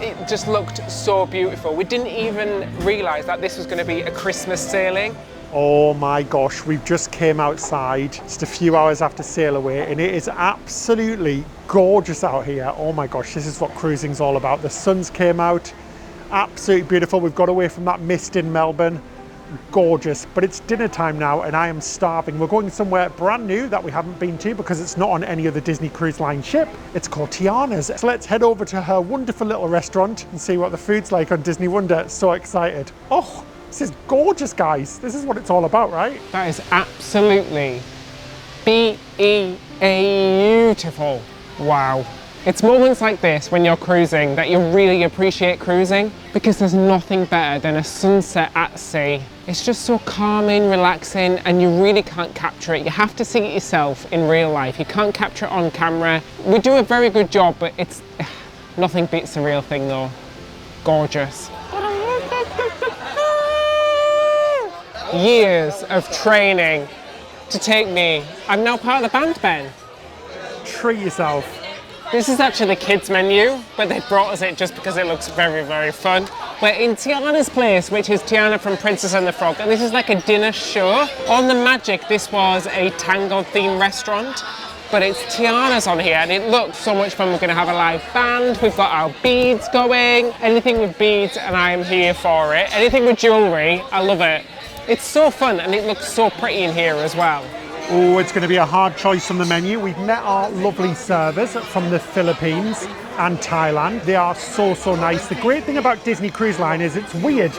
it just looked so beautiful. We didn't even realise that this was going to be a Christmas sailing. Oh my gosh, we've just came outside just a few hours after sail away, and it is absolutely gorgeous out here. Oh my gosh, this is what cruising's all about. The sun's came out, absolutely beautiful. We've got away from that mist in Melbourne. Gorgeous, but it's dinner time now and I am starving. We're going somewhere brand new that we haven't been to because it's not on any other Disney Cruise Line ship. It's called Tiana's. So let's head over to her wonderful little restaurant and see what the food's like on Disney Wonder. So excited. Oh, this is gorgeous, guys. This is what it's all about, right? That is absolutely beautiful. Wow. It's moments like this when you're cruising that you really appreciate cruising, because there's nothing better than a sunset at sea. It's just so calming, relaxing, and you really can't capture it. You have to see it yourself in real life. You can't capture it on camera. We do a very good job, but it's nothing beats the real thing though. Gorgeous. Years of training to take me. I'm now part of the band, Ben. Treat yourself. This is actually the kids menu, but they brought us it just because it looks very, very fun. We're in Tiana's place, which is Tiana from Princess and the Frog, and this is like a dinner show. On the Magic, this was a Tangled theme restaurant, but it's Tiana's on here, and it looks so much fun. We're going to have a live band, we've got our beads going, anything with beads, and I am here for it. Anything with jewellery, I love it. It's so fun, and it looks so pretty in here as well. Oh, it's going to be a hard choice on the menu. We've met our lovely servers from the Philippines and Thailand. They are so nice. The great thing about Disney Cruise Line is it's weird.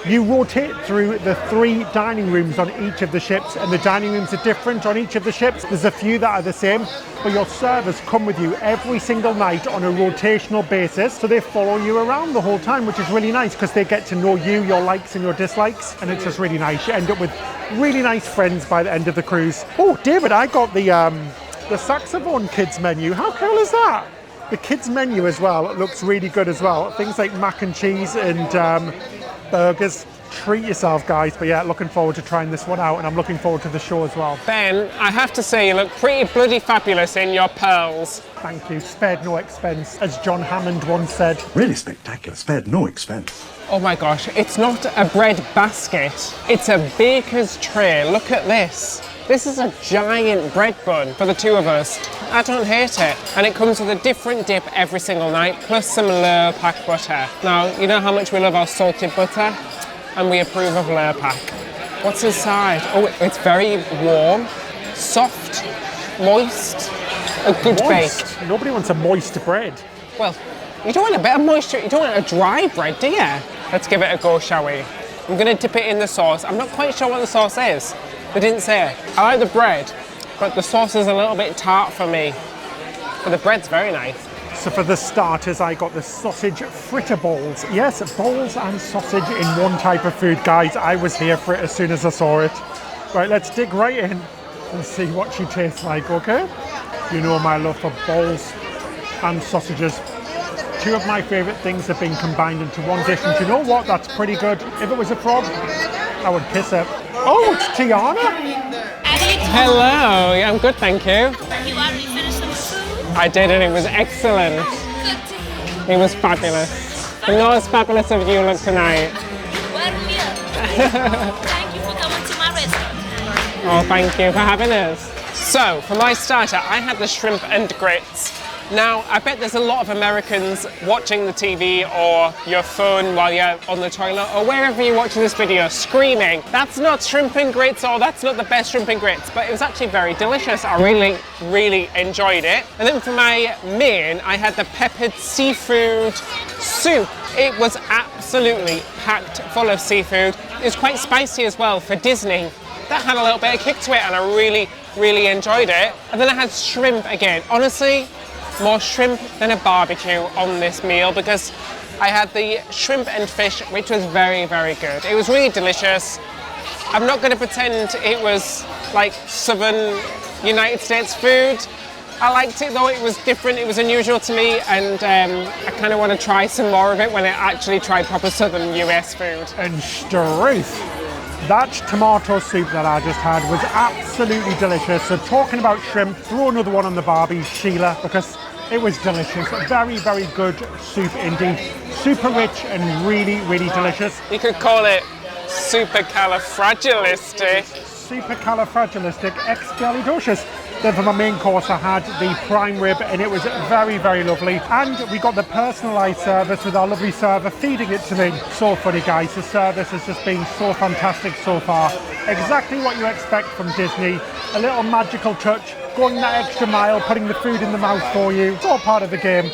You rotate through the 3 dining rooms on each of the ships, and the dining rooms are different on each of the ships. There's a few that are the same, but your servers come with you every single night on a rotational basis, so they follow you around the whole time, which is really nice because they get to know you, your likes and your dislikes, and it's just really nice. You end up with really nice friends by the end of the cruise. Oh, David, I got the saxophone kids menu. How cool is that? The kids menu as well looks really good as well. Things like mac and cheese and burgers. Treat yourself, guys. But yeah, looking forward to trying this one out, and I'm looking forward to the show as well. Ben, I have to say you look pretty bloody fabulous in your pearls. Thank you. Spared no expense, as John Hammond once said. Really spectacular, spared no expense. Oh my gosh, it's not a bread basket, it's a baker's tray. Look at this. This is a giant bread bun for the 2 of us. I don't hate it. And it comes with a different dip every single night, plus some Lurpak butter. Now, you know how much we love our salted butter? And we approve of Lurpak. What's inside? Oh, it's very warm, soft, moist, a good bake. Nobody wants a moist bread. Well, you don't want a bit of moisture, you don't want a dry bread, do you? Let's give it a go, shall we? I'm gonna dip it in the sauce. I'm not quite sure what the sauce is. They didn't say. I like the bread, but the sauce is a little bit tart for me. But the bread's very nice. So for the starters, I got the sausage fritter balls. Yes, balls and sausage in one type of food, guys. I was here for it as soon as I saw it. Right, let's dig right in and see what she tastes like, okay? You know my love for balls and sausages. Two of my favourite things have been combined into one dish, and you know what? That's pretty good. If it was a frog, I would kiss it. Oh, it's Tiana! Hello, yeah, I'm good, thank you. You already finished some food? I did, and it was excellent. Good to hear. It was fabulous. And not as fabulous as you look tonight. Well, thank you for coming to my restaurant. Oh, thank you for having us. So, for my starter, I had the shrimp and grits. Now, I bet there's a lot of Americans watching the TV or your phone while you're on the toilet or wherever you're watching this video screaming, that's not shrimp and grits, or that's not the best shrimp and grits. But it was actually very delicious. I really, really enjoyed it. And then for my main, I had the peppered seafood soup. It was absolutely packed full of seafood. It was quite spicy as well for Disney. That had a little bit of kick to it, and I really, really enjoyed it. And then I had shrimp again. Honestly, more shrimp than a barbecue on this meal, because I had the shrimp and fish, which was very, very good. It was really delicious. I'm not going to pretend it was like southern United States food. I liked it though, it was different, it was unusual to me, and I kind of want to try some more of it when I actually try proper southern US food. And Struth, that tomato soup that I just had was absolutely delicious. So talking about shrimp, throw another one on the barbie, Sheila, because it was delicious. Very, very good soup indeed. Super rich and really, really delicious. You could call it supercalifragilistic. Supercalifragilistic-expialidocious. Then for my main course I had the prime rib, and it was very, very lovely. And we got the personalised service with our lovely server feeding it to me. So funny, guys. The service has just been so fantastic so far. Exactly what you expect from Disney. A little magical touch, going that extra mile, putting the food in the mouth for you. It's all part of the game.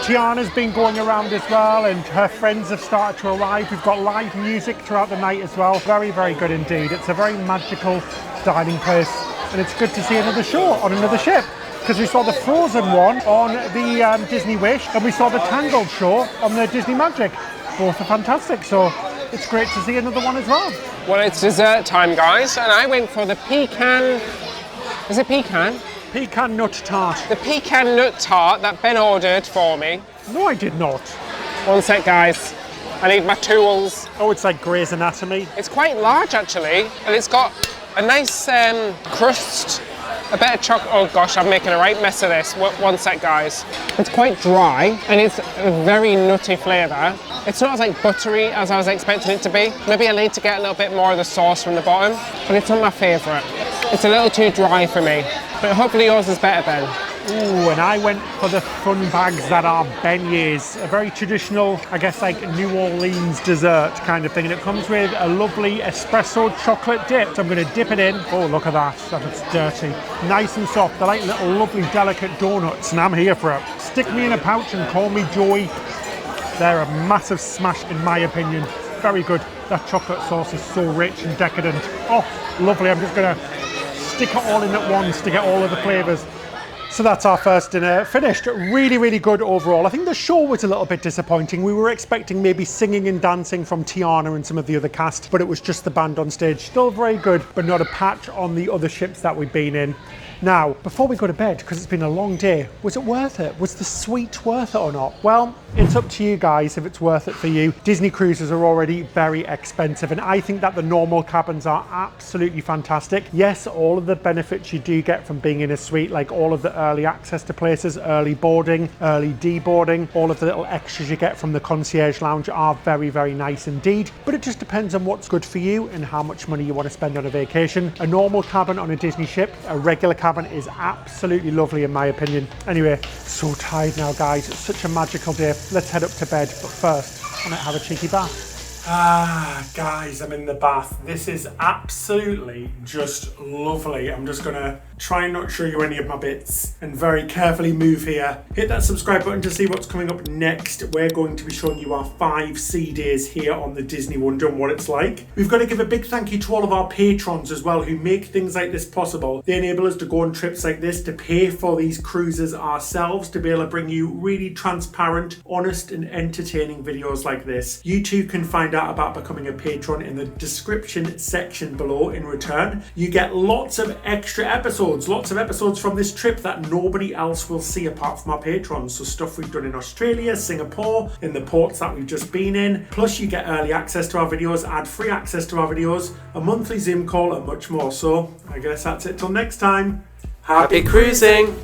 Tiana's been going around as well, and her friends have started to arrive. We've got live music throughout the night as well. Very, very good indeed. It's a very magical dining place. And it's good to see another show on another ship, because we saw the Frozen one on the Disney Wish, and we saw the Tangled show on the Disney Magic. Both are fantastic, so it's great to see another one as well. Well, it's dessert time, guys, and I went for the pecan, is it pecan? Pecan nut tart. The pecan nut tart that Ben ordered for me. No, I did not. One sec, guys. I need my tools. Oh, it's like Grey's Anatomy. It's quite large, actually, and it's got a nice crust, a bit of chocolate. Oh gosh, I'm making a right mess of this. One sec, guys. It's quite dry, and it's a very nutty flavour. It's not as like buttery as I was expecting it to be. Maybe I need to get a little bit more of the sauce from the bottom, but it's not my favourite. It's a little too dry for me, but hopefully yours is better, Ben. Ooh, and I went for the fun bags that are beignets, a very traditional, I guess, like New Orleans dessert kind of thing. And it comes with a lovely espresso chocolate dip. So I'm going to dip it in. Oh, look at that. That's dirty. Nice and soft. They're like little lovely delicate donuts, and I'm here for it. Stick me in a pouch and call me Joey. They're a massive smash in my opinion. Very good. That chocolate sauce is so rich and decadent. Oh, lovely. I'm just going to stick it all in at once to get all of the flavours. So that's our first dinner finished. Really, really good overall. I think the show was a little bit disappointing. We were expecting maybe singing and dancing from Tiana and some of the other cast, but it was just the band on stage. Still very good, but not a patch on the other ships that we've been in. Now, before we go to bed, because it's been a long day, was it worth it? Was the suite worth it or not? Well, it's up to you guys if it's worth it for you. Disney cruises are already very expensive, and I think that the normal cabins are absolutely fantastic. Yes, all of the benefits you do get from being in a suite, like all of the early access to places, early boarding, early deboarding, all of the little extras you get from the Concierge Lounge are very, very nice indeed. But it just depends on what's good for you and how much money you want to spend on a vacation. A normal cabin on a Disney ship, a regular cabin is absolutely lovely in my opinion. Anyway, so tired now guys, it's such a magical day. Let's head up to bed, but first I might have a cheeky bath. Guys, I'm in the bath. This is absolutely just lovely. I'm just gonna try and not show you any of my bits and very carefully move here. Hit that subscribe button to see what's coming up next. We're going to be showing you our 5 sea days here on the Disney Wonder and what it's like. We've got to give a big thank you to all of our patrons as well who make things like this possible. They enable us to go on trips like this, to pay for these cruises ourselves, to be able to bring you really transparent, honest and entertaining videos like this. You too can find out about becoming a patron in the description section below. In return, you get lots of extra episodes episodes, lots of episodes from this trip that nobody else will see apart from our patrons. So stuff we've done in Australia, Singapore, in the ports that we've just been in. Plus you get early access to our videos, ad-free access to our videos, a monthly Zoom call and much more. So I guess that's it till next time. Happy cruising!